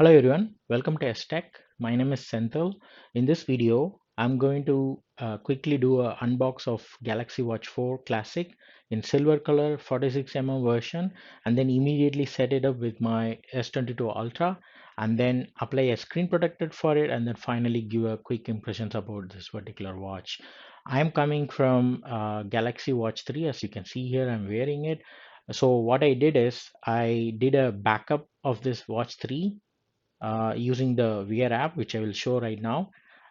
Hello everyone, welcome to STech. My name is Senthil. In this video, I'm going to quickly do a unbox of Galaxy Watch 4 Classic in silver color 46mm version and then immediately set it up with my S22 Ultra and then apply a screen protector for it and then finally give a quick impressions about this particular watch. I'm coming from Galaxy Watch 3. As you can see here, I'm wearing it. So what I did is I did a backup of this Watch 3 using the VR app, which I will show right now.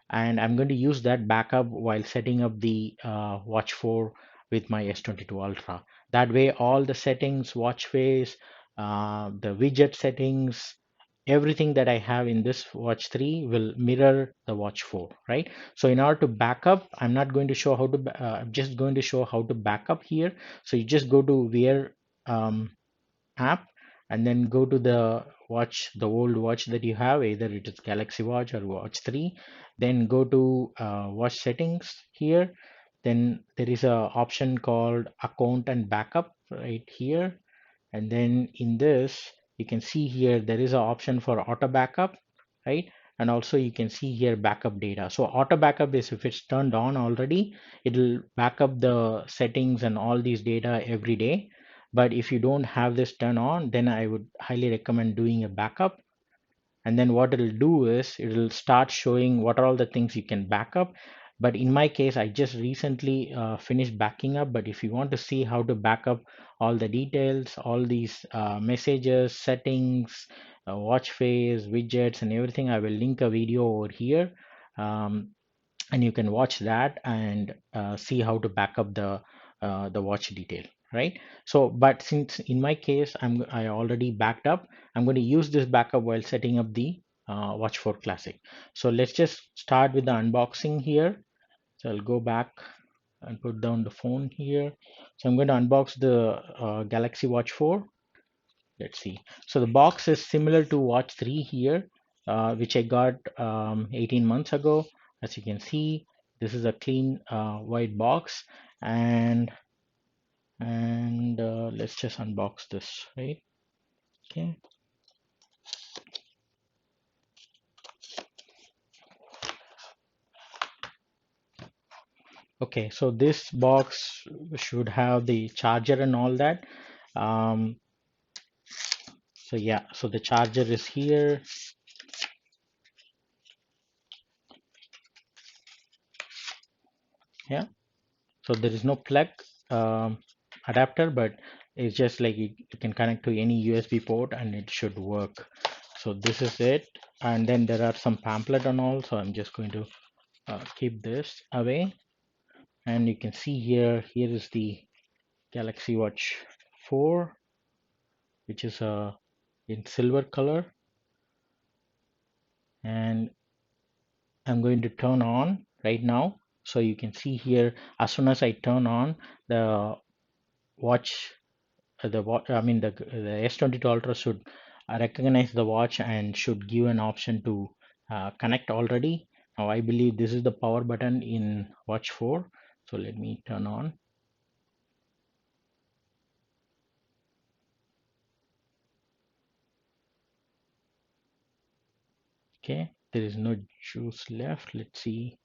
And I'm going to use that backup while setting up the Watch 4 with my S22 Ultra. That way, all the settings, watch face, the widget settings, everything that I have in this Watch 3 will mirror the Watch 4, right? So in order to backup, I'm not going to show how to, I'm just going to show how to backup here. So you just go to VR app and then go to the old watch that you have, either it is Galaxy Watch or Watch 3. Then go to watch settings here. Then there is a option called account and backup right here. And then in this you can see here there is an option for auto backup, right? And also you can see here backup data. So auto backup is if it's turned on already, it will back up the settings and all these data every day. But if you don't have this turned on, then I would highly recommend doing a backup. And then what it'll do is it'll start showing what are all the things you can back up. But in my case, I just recently finished backing up. But if you want to see how to back up all the details, all these messages, settings, watch face, widgets, and everything, I will link a video over here. Um, and you can watch that and see how to back up the watch detail, right? So but since in my case I already backed up, I'm going to use this backup while setting up the Watch 4 Classic. So let's just start with the unboxing here. So I'll go back and put down the phone here. So I'm going to unbox the Galaxy Watch 4. Let's see. So the box is similar to Watch 3 here, which I got 18 months ago. As you can see, this is a clean white box, and let's just unbox this, right? Okay. Okay. So this box should have the charger and all that. Um, so yeah. So the charger is here. Yeah. So there is no plug adapter, but it's just like you can connect to any USB port and it should work. So this is it. And then there are some pamphlet and all. So I'm just going to keep this away. And you can see here is the Galaxy Watch 4, which is in silver color. And I'm going to turn on right now. So you can see here, as soon as I turn on, the watch the S22 Ultra should recognize the watch and should give an option to connect already. Now I believe this is the power button in Watch 4. So let me turn on. Okay, there is no juice left. Let's see.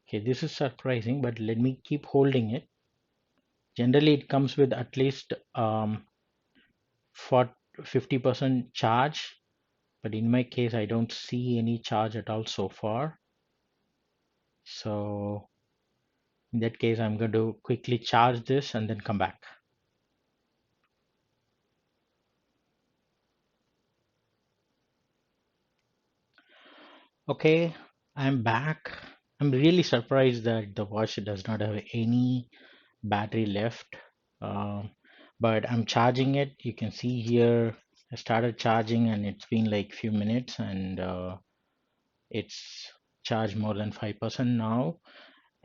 Okay, this is surprising, but let me keep holding it. Generally, it comes with at least for 50% charge, but in my case, I don't see any charge at all so far. So in that case, I'm going to quickly charge this and then come back. Okay, I'm back. I'm really surprised that the watch does not have any battery left. Um, but I'm charging it. You can see here, I started charging and it's been like few minutes and it's charged more than 5% now.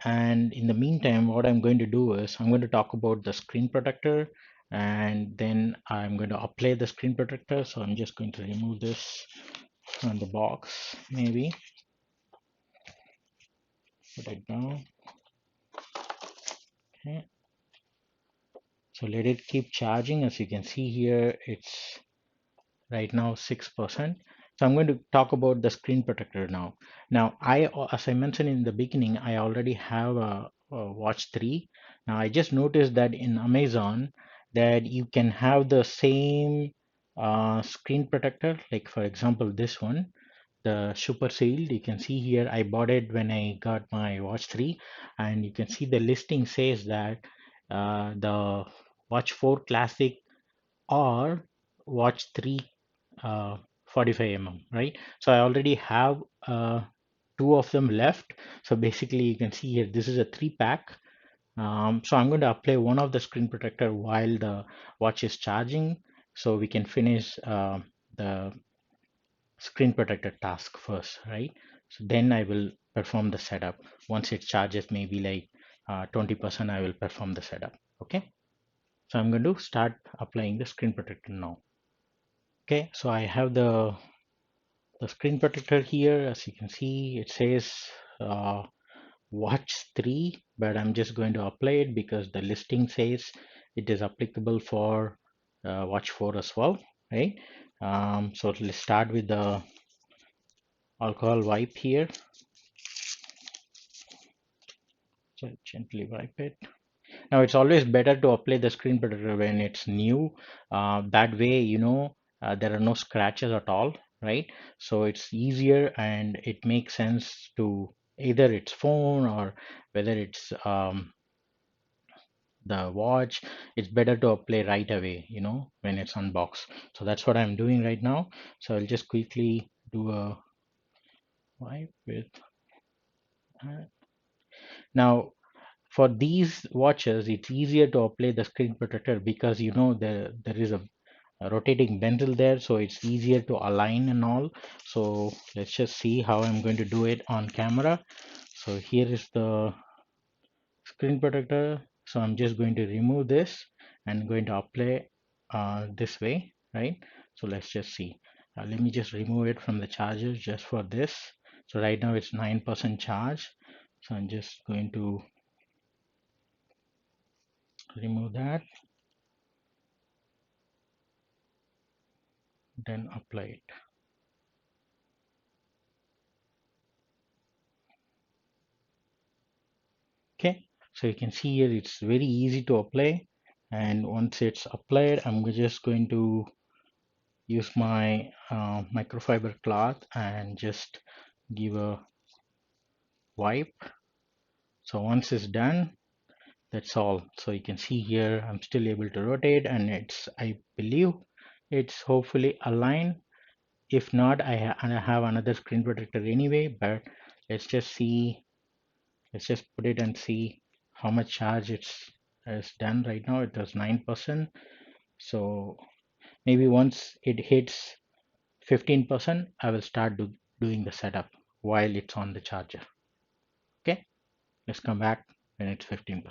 And in the meantime, what I'm going to do is I'm going to talk about the screen protector and then I'm going to apply the screen protector. So I'm just going to remove this from the box, maybe put it down. Okay. So let it keep charging. As you can see here, it's right now 6%. So I'm going to talk about the screen protector now. Now, as I mentioned in the beginning, I already have a Watch 3. Now, I just noticed that in Amazon that you can have the same screen protector, like for example, this one, the Supershieldz. You can see here, I bought it when I got my Watch 3, and you can see the listing says that the Watch 4 Classic or Watch 3 uh, 45 right? So I already have two of them left. So basically, you can see here, this is a three pack. So I'm going to apply one of the screen protector while the watch is charging, so we can finish the screen protector task first, right? So then I will perform the setup. Once it charges maybe like 20%, I will perform the setup. Okay. So I'm going to start applying the screen protector now. Okay, so I have the screen protector here. As you can see, it says uh, Watch 3, but I'm just going to apply it because the listing says it is applicable for Watch 4 as well, right? So let's start with the alcohol wipe here. So gently wipe it. Now it's always better to apply the screen protector when it's new. That way, there are no scratches at all, right? So it's easier and it makes sense to either it's phone or whether it's the watch. It's better to apply right away, when it's unboxed. So that's what I'm doing right now. So I'll just quickly do a wipe with that. Now, for these watches, it's easier to apply the screen protector because there is a rotating bezel there, so it's easier to align and all. So let's just see how I'm going to do it on camera. So here is the screen protector. So I'm just going to remove this and going to apply this way, right? So let's just see. Let me just remove it from the charger just for this. So right now it's 9% charge. So I'm just going to remove that, then apply it. Okay, so you can see here it's very easy to apply, and once it's applied, I'm just going to use my microfiber cloth and just give a wipe. So once it's done, that's all. So you can see here I'm still able to rotate, and I believe it's hopefully aligned. If not, I have another screen protector anyway, but let's just see. Let's just put it and see how much charge it's done right now. It does 9%. So maybe once it hits 15%, I will start doing the setup while it's on the charger. Okay, let's come back when it's 15%.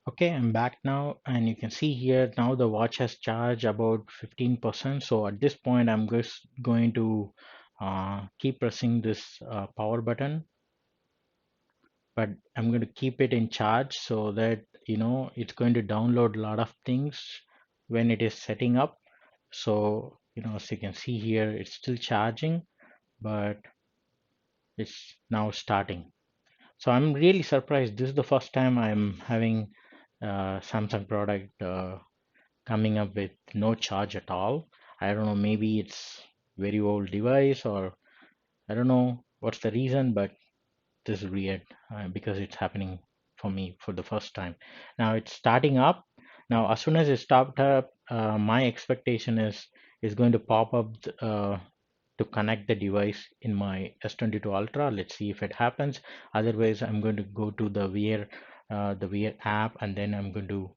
Okay, I'm back now, and you can see here now the watch has charged about 15%. So at this point, I'm just going to keep pressing this power button, but I'm going to keep it in charge so that it's going to download a lot of things when it is setting up. So as you can see here, it's still charging, but it's now starting. So I'm really surprised. This is the first time I'm having Samsung product coming up with no charge at all. I don't know, maybe it's very old device, or I don't know what's the reason, but this is weird because it's happening for me for the first time. Now it's starting up. Now as soon as it stopped up, my expectation is going to pop up to connect the device in my S22 Ultra. Let's see if it happens. Otherwise, I'm going to go to the Wear app, and then I'm going to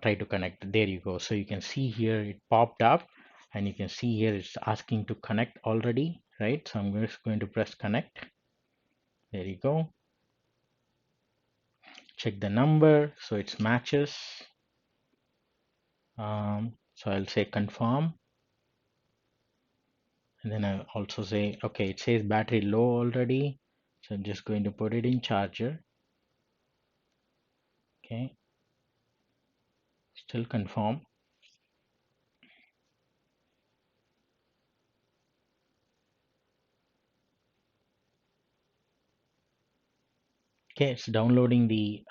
try to connect. There you go. So you can see here it popped up, and you can see here it's asking to connect already, right? So I'm just going to press connect. There you go. Check the number, so it's matches. So I'll say confirm, and then I'll also say okay, it says battery low already, so I'm just going to put it in charger. Okay, Still confirm. Okay, it's downloading the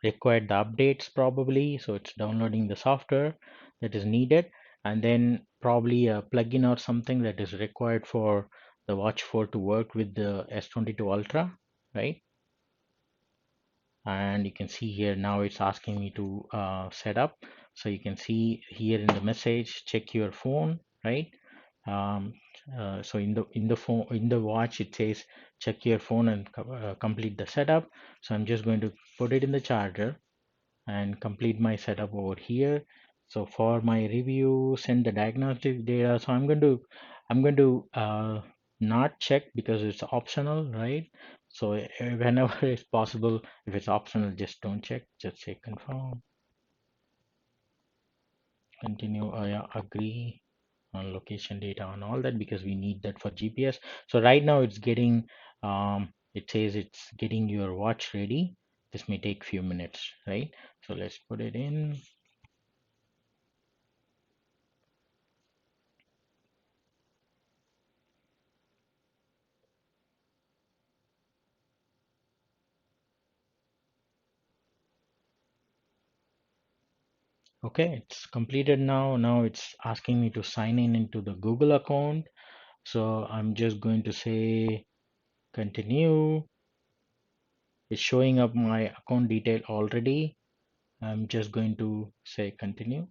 required the updates probably. So it's downloading the software that is needed, and then probably a plugin or something that is required for the Watch 4 to work with the S22 Ultra, right? And you can see here now it's asking me to set up. So you can see here in the message, check your phone, right? um, so in the phone, in the watch, it says check your phone and complete the setup. So I'm just going to put it in the charger and complete my setup over here. So for my review, send the diagnostic data. So I'm going to not check because it's optional, right? So whenever it's possible, if it's optional, just don't check. Just say confirm, continue, yeah, agree on location data and all that, because we need that for GPS. So right now it's getting, it says it's getting your watch ready. This may take few minutes, right? So let's put it in. Okay, it's completed now. Now it's asking me to sign in into the Google account. So I'm just going to say continue. It's showing up my account detail already. I'm just going to say continue,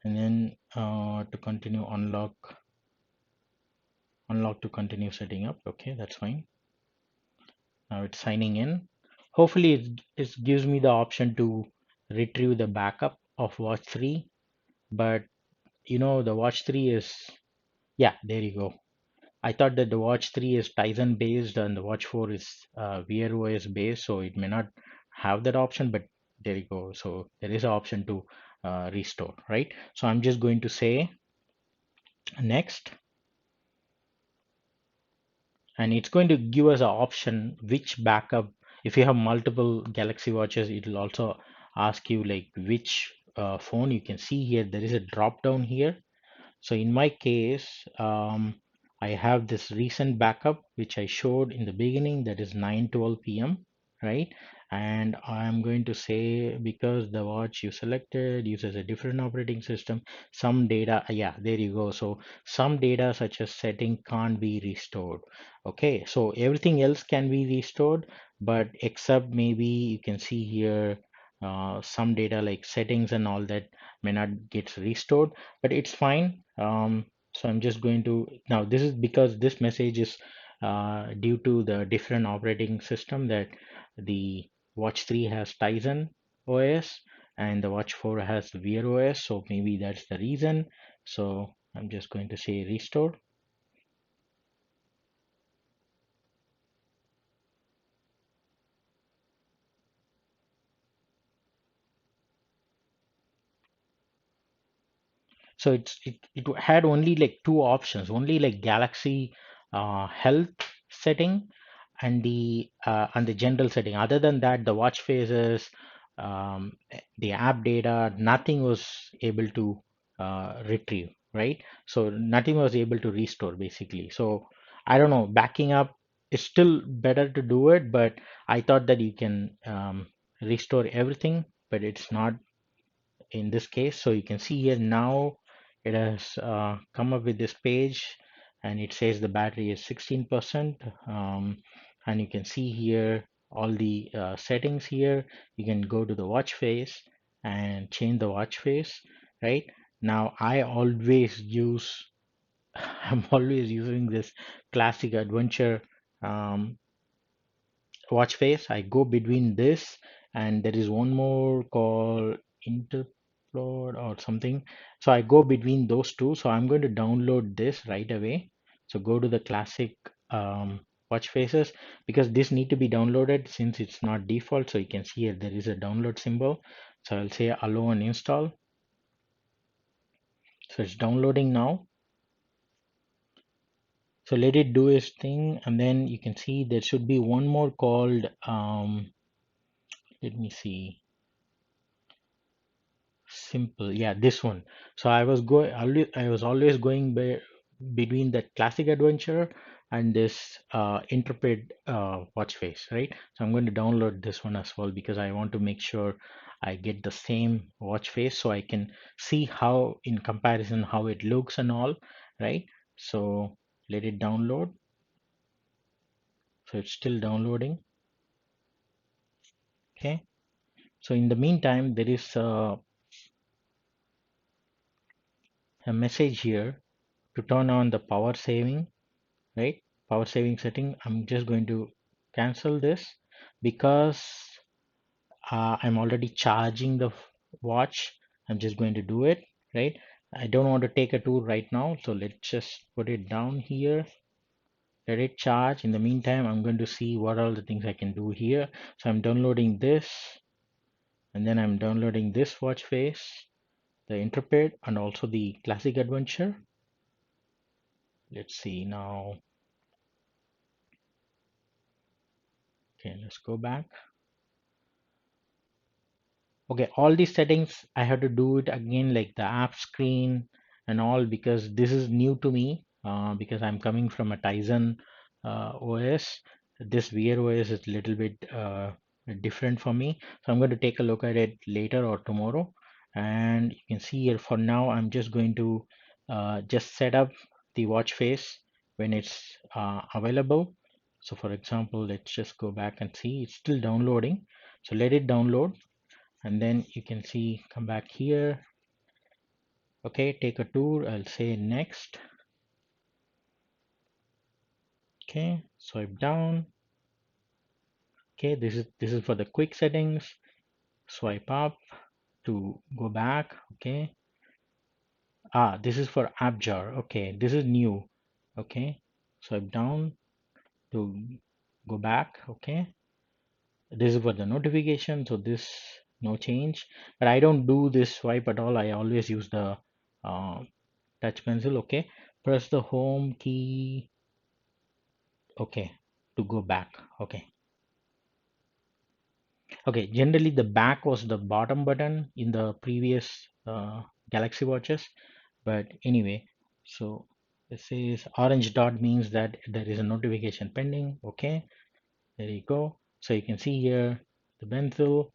and then to continue, unlock to continue setting up. Okay, that's fine. Now it's signing in. Hopefully it gives me the option to retrieve the backup of Watch 3, but the Watch 3 is, yeah, there you go. I thought that the Watch 3 is Tizen based and the Watch 4 is Wear OS based, so it may not have that option, but there you go. So there is an option to restore, right? So I'm just going to say next, and it's going to give us an option which backup. If you have multiple Galaxy watches, it will also ask you like which phone. You can see here there is a drop down here. So in my case, I have this recent backup which I showed in the beginning, that is 9:12 p.m., right? And I'm going to say because the watch you selected uses a different operating system, some data, yeah, there you go. So some data such as setting can't be restored. Okay, so everything else can be restored, but except maybe you can see here some data like settings and all that may not get restored, but it's fine. So I'm just going to, now this is because this message is due to the different operating system, that the Watch 3 has Tizen OS and the Watch 4 has Wear OS. So maybe that's the reason. So I'm just going to say restore. So it had only like two options, only like Galaxy health setting and the general setting. Other than that, the watch faces, the app data, nothing was able to retrieve, right? So nothing was able to restore basically. So I don't know, backing up is still better to do it, but I thought that you can restore everything, but it's not in this case. So you can see here now it has come up with this page, and it says the battery is 16%. And you can see here all the settings here. You can go to the watch face and change the watch face, right? Now I always use I'm always using this classic adventure um, watch face. I go between this and there is one more called Interplot or something. So I go between those two. So I'm going to download this right away. So go to the classic watch faces, because this need to be downloaded since it's not default. So you can see here there is a download symbol. So I'll say allow and install. So it's downloading now. So let it do its thing, and then you can see there should be one more called let me see. Simple, yeah, this one. So I was always going between that classic adventure and this intrepid watch face, right? So I'm going to download this one as well because I want to make sure I get the same watch face so I can see how in comparison how it looks and all, right? So let it download. So it's still downloading. Okay. So in the meantime, there is a message here to turn on the power saving, right? Power saving setting. I'm just going to cancel this because I'm already charging the watch. I'm just going to do it, right? I don't want to take a tour right now, so let's just put it down here. Let it charge. In the meantime, I'm going to see what all the things I can do here. So I'm downloading this, and then I'm downloading this watch face, the Intrepid, and also the Classic Adventure. Let's see now. Okay, let's go back. Okay, all these settings I have to do it again, like the app screen and all, because this is new to me, because I'm coming from a Tizen OS. This Wear OS is a little bit different for me, so I'm going to take a look at it later or tomorrow. And you can see here for now I'm just going to just set up the watch face when it's available. So for example, let's just go back and see it's still downloading, so let it download. And then you can see, come back here. Okay, take a tour. I'll say next. Okay, swipe down. Okay, this is for the quick settings. Swipe up to go back. Okay, this is for app jar. Okay, this is new. Okay, swipe down to go back. Okay, this is for the notification, so this no change, but I don't do this swipe at all. I always use the uh, touch pencil. Okay, press the home key. Okay, to go back. Okay, okay, generally the back was the bottom button in the previous Galaxy watches, but anyway, so this is orange dot means that there is a notification pending. Okay, there you go. So you can see here the bezel.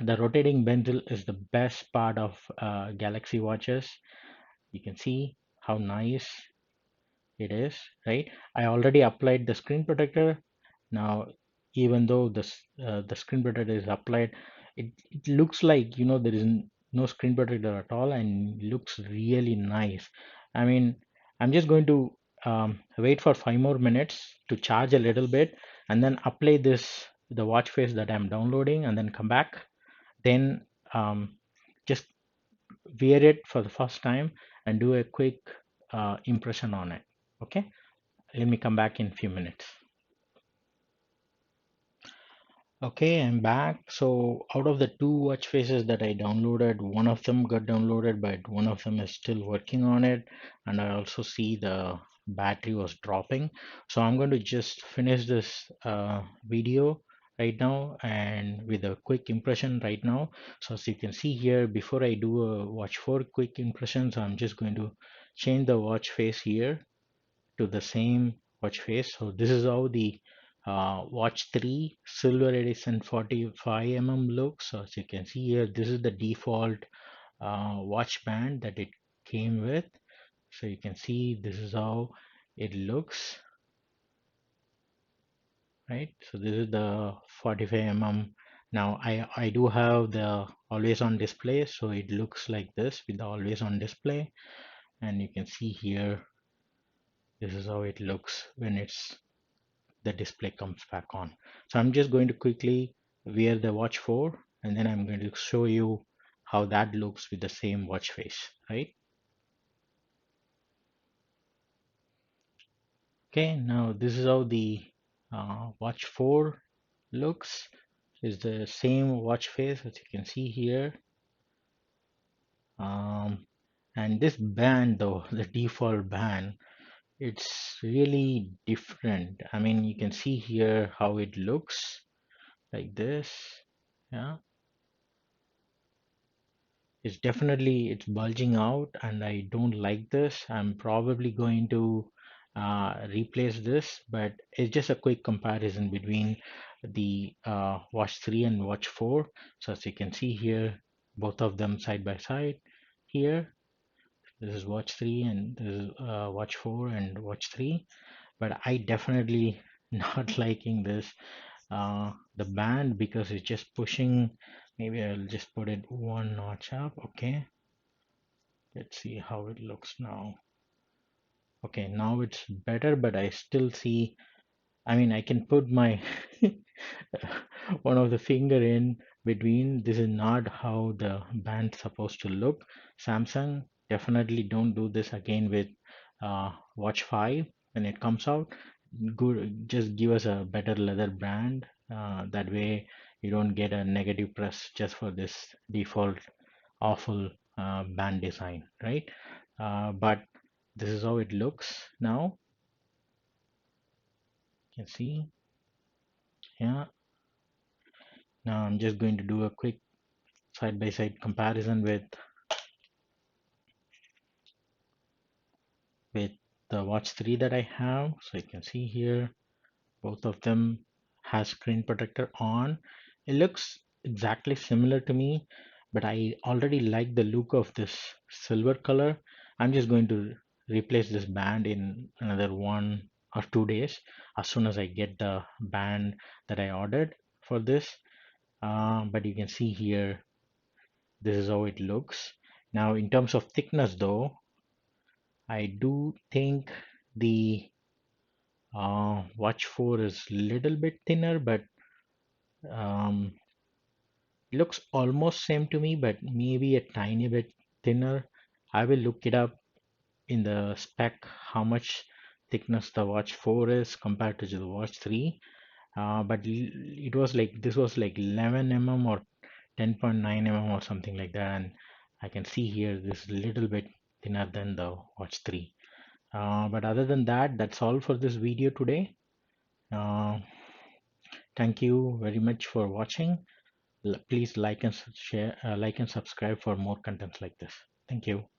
The rotating bezel is the best part of Galaxy watches. You can see how nice it is, right? I already applied the screen protector. Now, even though the screen protector is applied, it looks like, there is no screen protector at all and looks really nice. I mean, I'm just going to wait for 5 more minutes to charge a little bit and then apply the watch face that I'm downloading, and then come back. Then just wear it for the first time and do a quick impression on it. Okay, let me come back in few minutes. Okay, I'm back. So out of the two watch faces that I downloaded, one of them got downloaded, but one of them is still working on it. And I also see the battery was dropping. So I'm going to just finish this video right now and with a quick impression right now. So as you can see here, before I do a watch 4 quick impressions, I'm just going to change the watch face here to the same watch face. So this is how the Watch 3 Silver Edition 45 mm looks. So as you can see here, this is the default watch band that it came with. So you can see this is how it looks, right? So this is the 45 mm. Now I do have the always on display, so it looks like this with the always on display, and you can see here this is how it looks when the display comes back on. So I'm just going to quickly wear the watch 4, and then I'm going to show you how that looks with the same watch face, right? Okay, now this is how the watch 4 looks. It's the same watch face as you can see here. Um, and this band though, the default band, it's really different. I mean, you can see here how it looks like this. Yeah, It's definitely it's bulging out, and I don't like this. I'm probably going to replace this, but it's just a quick comparison between the Watch 3 and Watch 4. So as you can see here, both of them side by side here. This is Watch 3 and this is Watch 4 and Watch 3. But I definitely not liking this the band because it's just pushing. Maybe I'll just put it one notch up. Okay, let's see how it looks now. Okay, now it's better, but I still see. I mean, I can put my one of the finger in between. This is not how the band's supposed to look. Samsung, definitely don't do this again with Watch 5 when it comes out. Good, just give us a better leather brand. That way you don't get a negative press just for this default awful band design, right? But this is how it looks now. You can see, yeah. Now I'm just going to do a quick side by side comparison with the Watch 3 that I have. So you can see here both of them has screen protector on. It looks exactly similar to me, but I already like the look of this silver color. I'm just going to replace this band in another 1 or 2 days as soon as I get the band that I ordered for this. But you can see here, this is how it looks. Now, in terms of thickness, though, I do think the Watch 4 is little bit thinner, but um, looks almost same to me, but maybe a tiny bit thinner. I will look it up in the spec how much thickness the Watch 4 is compared to the Watch 3. But it was like this was like 11 mm or 10.9 mm or something like that, and I can see here this little bit thinner than the Watch 3. But other than that, that's all for this video today. Uh, Thank you very much for watching. Please like and share, like and subscribe for more contents like this. Thank you.